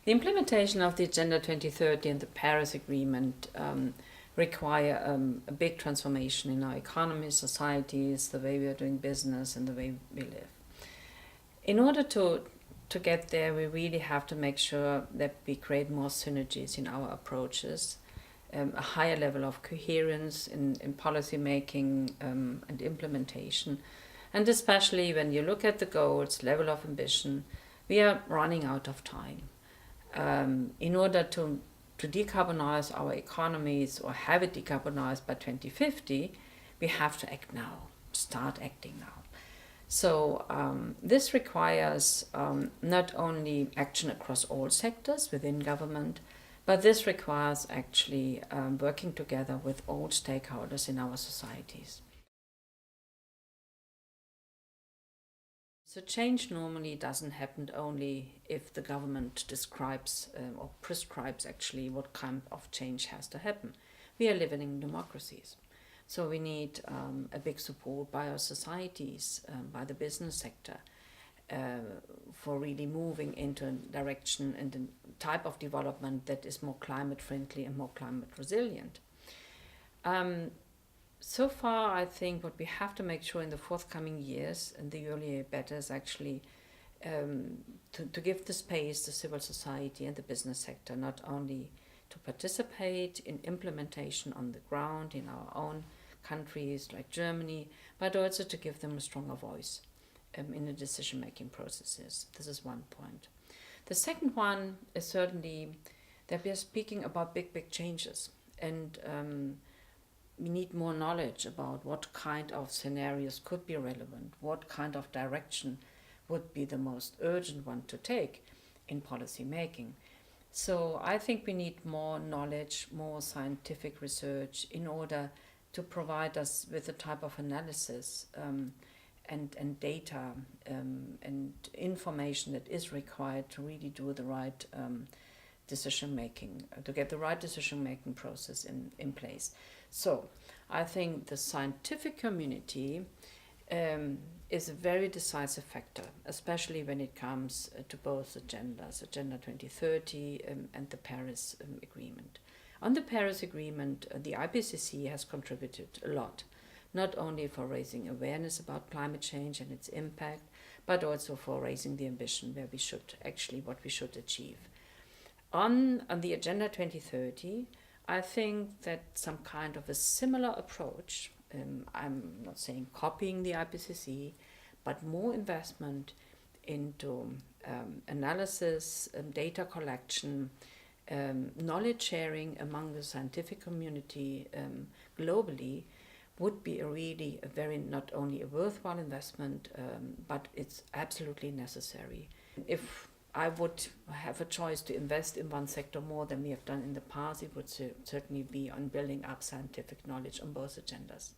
The implementation of the Agenda 2030 and the Paris Agreement require a big transformation in our economies, societies, the way we are doing business and the way we live. In order to get there, we really have to make sure that we create more synergies in our approaches, a higher level of coherence in policy making and implementation. And especially when you look at the goals, level of ambition, we are running out of time. In order to decarbonize our economies or have it decarbonized by 2050, we have to act now, start acting now. So this requires not only action across all sectors within government, but this requires actually working together with all stakeholders in our societies. So change normally doesn't happen only if the government describes or prescribes actually what kind of change has to happen. We are living in democracies. So we need a big support by our societies, by the business sector, for really moving into a direction and a type of development that is more climate friendly and more climate resilient. So far, I think what we have to make sure in the forthcoming years, and the earlier better, is actually to give the space to civil society and the business sector, not only to participate in implementation on the ground in our own countries like Germany, but also to give them a stronger voice in the decision-making processes. This is one point. The second one is certainly that we are speaking about big changes, and we need more knowledge about what kind of scenarios could be relevant, what kind of direction would be the most urgent one to take in policy making. So I think we need more knowledge, more scientific research in order to provide us with the type of analysis and data and information that is required to really do the right decision making, to get the right decision making process in place. So I think the scientific community is a very decisive factor, especially when it comes to both agendas, Agenda 2030 and the Paris Agreement. On the Paris Agreement, the IPCC has contributed a lot, not only for raising awareness about climate change and its impact, but also for raising the ambition where we should actually, what we should achieve. On the Agenda 2030, I think that some kind of a similar approach, I'm not saying copying the IPCC, but more investment into analysis, data collection, knowledge sharing among the scientific community globally would be really a very, not only a worthwhile investment, but it's absolutely necessary. If I would have a choice to invest in one sector more than we have done in the past, it would certainly be on building up scientific knowledge on both agendas.